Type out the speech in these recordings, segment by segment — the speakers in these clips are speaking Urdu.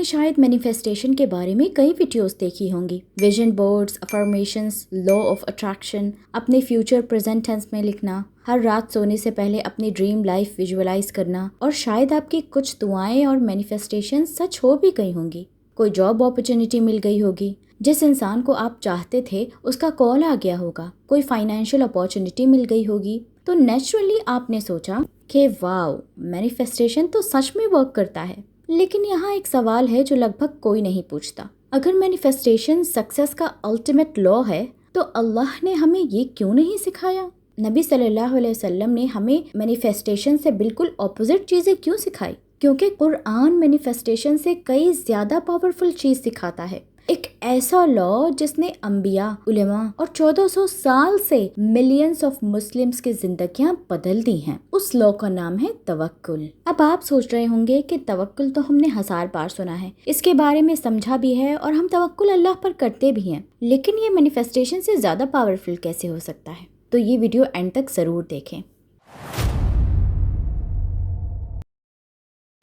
نے شاید مینیفیسٹیشن کے بارے میں کئی ویڈیوز دیکھی ہوں گی. Vision boards, affirmations, law of attraction, اپنے فیوچر پریزنٹ ٹینس میں لکھنا، ہر رات سونے سے پہلے اپنی ڈریم لائف ویژولائز کرنا، اور شاید آپ کی کچھ دعائیں اور مینیفیسٹیشن سچ ہو بھی گئی ہوں گی. کوئی جاب اپرچونٹی مل گئی ہوگی، جس انسان کو آپ چاہتے تھے اس کا کال آ گیا ہوگا، کوئی فائنینشیل اپرچونٹی مل گئی ہوگی. تو نیچرلی آپ نے سوچا کہ واو، مینیفیسٹیشن تو سچ میں ورک کرتا ہے. لیکن یہاں ایک سوال ہے جو لگ بھگ کوئی نہیں پوچھتا. اگر مینیفیسٹیشن سکسیس کا الٹیمیٹ لا ہے تو اللہ نے ہمیں یہ کیوں نہیں سکھایا؟ نبی صلی اللہ علیہ وسلم نے ہمیں مینیفیسٹیشن سے بالکل اپوزٹ چیزیں کیوں سکھائی؟ کیونکہ قرآن مینیفیسٹیشن سے کئی زیادہ پاورفل چیز سکھاتا ہے. ایک ایسا لا جس نے انبیاء، علماء اور 1400 سال سے ملینز آف مسلمز کی زندگیاں بدل دی ہیں. اس لا کا نام ہے توکل. اب آپ سوچ رہے ہوں گے کہ توکل تو ہم نے 1000 بار سنا ہے، اس کے بارے میں سمجھا بھی ہے اور ہم توکل اللہ پر کرتے بھی ہیں، لیکن یہ مینیفیسٹیشن سے زیادہ پاورفل کیسے ہو سکتا ہے؟ تو یہ ویڈیو اینڈ تک ضرور دیکھیں.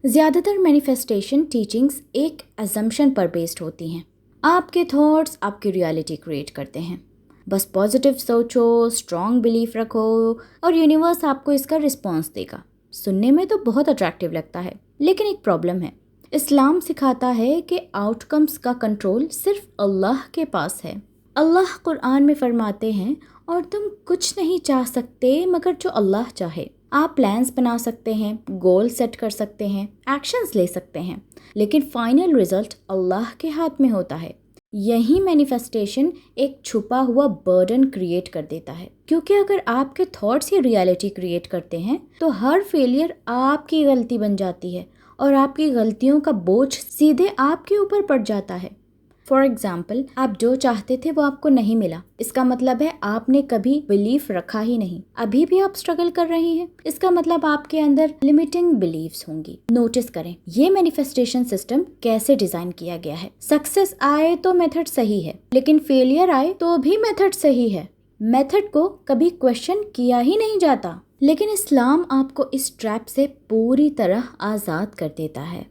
زیادہ تر مینیفیسٹیشن ٹیچنگز ایک اسمپشن پر بیسڈ ہوتی ہیں. آپ کے تھاٹس آپ کی ریالٹی کریٹ کرتے ہیں. بس پازیٹیو سوچو، اسٹرانگ بلیف رکھو اور یونیورس آپ کو اس کا رسپانس دے گا. سننے میں تو بہت اٹریکٹیو لگتا ہے، لیکن ایک پرابلم ہے. اسلام سکھاتا ہے کہ آؤٹ کمز کا کنٹرول صرف اللہ کے پاس ہے. اللہ قرآن میں فرماتے ہیں، اور تم کچھ نہیں چاہ سکتے مگر جو اللہ چاہے. آپ پلانز بنا سکتے ہیں، گول سیٹ کر سکتے ہیں، ایکشنز لے سکتے ہیں، لیکن فائنل رزلٹ اللہ کے ہاتھ میں ہوتا ہے. یہی مینیفیسٹیشن ایک چھپا ہوا برڈن کریٹ کر دیتا ہے، کیونکہ اگر آپ کے تھاٹس ہی ریالٹی کریٹ کرتے ہیں تو ہر فیلئر آپ کی غلطی بن جاتی ہے اور آپ کی غلطیوں کا بوجھ سیدھے آپ کے اوپر پڑ جاتا ہے. فار ایگزامپل، آپ جو چاہتے تھے وہ آپ کو نہیں ملا، اس کا مطلب ہے آپ نے کبھی بلیف رکھا ہی نہیں. ابھی بھی آپ اسٹرگل کر رہے ہیں، اس کا مطلب آپ کے اندر لمیٹنگ بلیفز ہوں گی. نوٹس کریں یہ مینیفیسٹیشن سسٹم کیسے ڈیزائن کیا گیا ہے. سکسیس آئے تو میتھڈ صحیح ہے، لیکن فیلئر آئے تو بھی میتھڈ صحیح ہے. میتھڈ کو کبھی کویسچن کیا ہی نہیں جاتا. لیکن اسلام آپ کو اس ٹریپ سے پوری طرح آزاد کر دیتا ہے.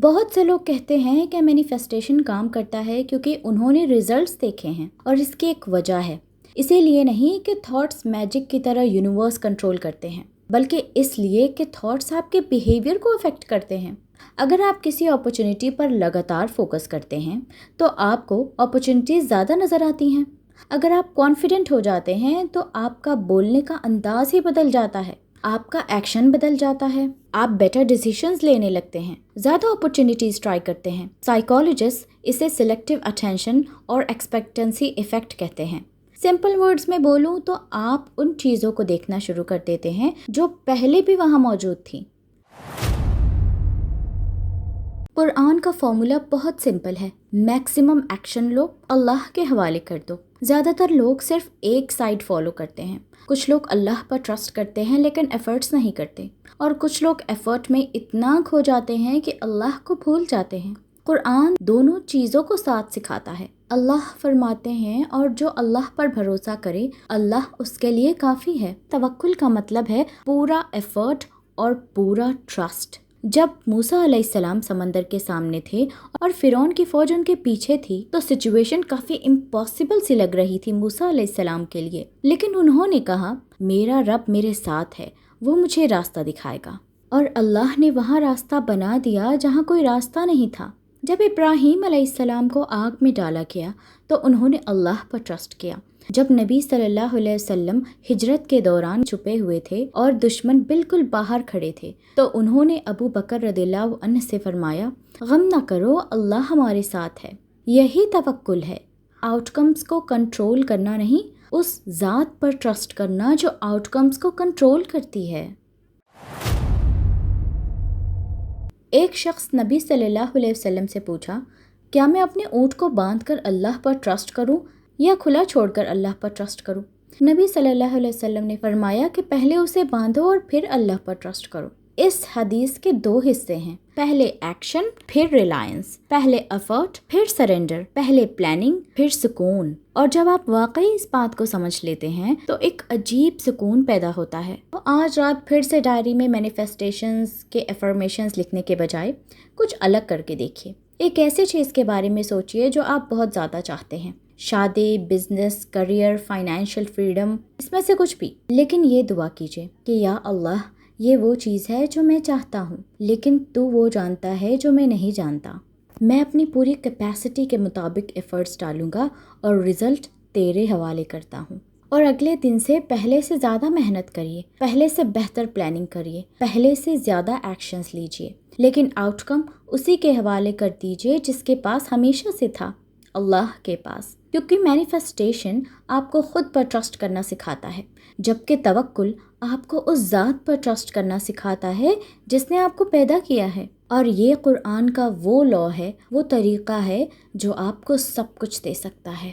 بہت سے لوگ کہتے ہیں کہ مینیفیسٹیشن کام کرتا ہے کیونکہ انہوں نے ریزلٹس دیکھے ہیں، اور اس کی ایک وجہ ہے. اسی لیے نہیں کہ تھاٹس میجک کی طرح یونیورس کنٹرول کرتے ہیں، بلکہ اس لیے کہ تھاٹس آپ کے بیہیویئر کو افیکٹ کرتے ہیں. اگر آپ کسی اپرچونٹی پر لگاتار فوکس کرتے ہیں تو آپ کو اپرچونٹیز زیادہ نظر آتی ہیں. اگر آپ کانفیڈنٹ ہو جاتے ہیں تو آپ کا بولنے کا انداز ہی بدل جاتا ہے، آپ کا ایکشن بدل جاتا ہے، آپ بیٹر ڈیسیشنز لینے لگتے ہیں، زیادہ اپرچونٹیز ٹرائی کرتے ہیں. سائیکالوجسٹ اسے سلیکٹیو اٹینشن اور ایکسپیکٹنسی ایفیکٹ کہتے ہیں. سمپل ورڈز میں بولوں تو آپ ان چیزوں کو دیکھنا شروع کر دیتے ہیں جو پہلے بھی وہاں موجود تھیں. قرآن کا فارمولا بہت سمپل ہے. میکسیمم ایکشن لو، اللہ کے حوالے کر دو. زیادہ تر لوگ صرف ایک سائیڈ فالو کرتے ہیں. کچھ لوگ اللہ پر ٹرسٹ کرتے ہیں لیکن ایفرٹس نہیں کرتے، اور کچھ لوگ ایفرٹ میں اتنا کھو جاتے ہیں کہ اللہ کو بھول جاتے ہیں. قرآن دونوں چیزوں کو ساتھ سکھاتا ہے. اللہ فرماتے ہیں، اور جو اللہ پر بھروسہ کرے اللہ اس کے لیے کافی ہے. توکل کا مطلب ہے پورا ایفرٹ اور پورا ٹرسٹ. جب موسیٰ علیہ السلام سمندر کے سامنے تھے اور فرعون کی فوج ان کے پیچھے تھی تو سچویشن کافی امپاسبل سی لگ رہی تھی موسیٰ علیہ السلام کے لیے، لیکن انہوں نے کہا میرا رب میرے ساتھ ہے، وہ مجھے راستہ دکھائے گا. اور اللہ نے وہاں راستہ بنا دیا جہاں کوئی راستہ نہیں تھا. جب ابراہیم علیہ السلام کو آگ میں ڈالا گیا تو انہوں نے اللہ پر ٹرسٹ کیا. جب نبی صلی اللہ علیہ وسلم ہجرت کے دوران چھپے ہوئے تھے اور دشمن بالکل باہر کھڑے تھے تو انہوں نے ابو بکر رضی اللہ عنہ سے فرمایا، غم نہ کرو، اللہ ہمارے ساتھ ہے. یہی توکل ہے، آؤٹ کمز کو کنٹرول کرنا نہیں، اس ذات پر ٹرسٹ کرنا جو آؤٹ کمز کو کنٹرول کرتی ہے. ایک شخص نبی صلی اللہ علیہ وسلم سے پوچھا، کیا میں اپنے اونٹ کو باندھ کر اللہ پر ٹرسٹ کروں یا کھلا چھوڑ کر اللہ پر ٹرسٹ کروں؟ نبی صلی اللہ علیہ وسلم نے فرمایا کہ پہلے اسے باندھو اور پھر اللہ پر ٹرسٹ کرو. اس حدیث کے 2 حصے ہیں، پہلے ایکشن پھر ریلائنس، پہلے ایفرٹ پھر سرنڈر، پہلے پلاننگ پھر سکون۔ اور جب آپ واقعی اس بات کو سمجھ لیتے ہیں تو ایک عجیب سکون پیدا ہوتا ہے۔ تو آج رات پھر سے ڈائری میں مینیفیسٹیشنز کے افرمیشنز لکھنے کے بجائے کچھ الگ کر کے دیکھیے۔ ایک ایسی چیز کے بارے میں سوچئے جو آپ بہت زیادہ چاہتے ہیں، شادی، بزنس، کریئر، فائنینشیل فریڈم، اس میں سے کچھ بھی۔ لیکن یہ دعا کیجئے کہ یا اللہ، یہ وہ چیز ہے جو میں چاہتا ہوں، لیکن تو وہ جانتا ہے جو میں نہیں جانتا۔ میں اپنی پوری کیپیسٹی کے مطابق ایفرٹس ڈالوں گا اور رزلٹ تیرے حوالے کرتا ہوں۔ اور اگلے دن سے پہلے سے زیادہ محنت کریے، پہلے سے بہتر پلاننگ کریے، پہلے سے زیادہ ایکشنز لیجئے، لیکن آؤٹ کم اسی کے حوالے کر دیجئے جس کے پاس ہمیشہ سے تھا، اللہ کے پاس۔ کیونکہ مینیفیسٹیشن آپ کو خود پر ٹرسٹ کرنا سکھاتا ہے، جبکہ توکل آپ کو اس ذات پر ٹرسٹ کرنا سکھاتا ہے جس نے آپ کو پیدا کیا ہے۔ اور یہ قرآن کا وہ لا ہے، وہ طریقہ ہے جو آپ کو سب کچھ دے سکتا ہے۔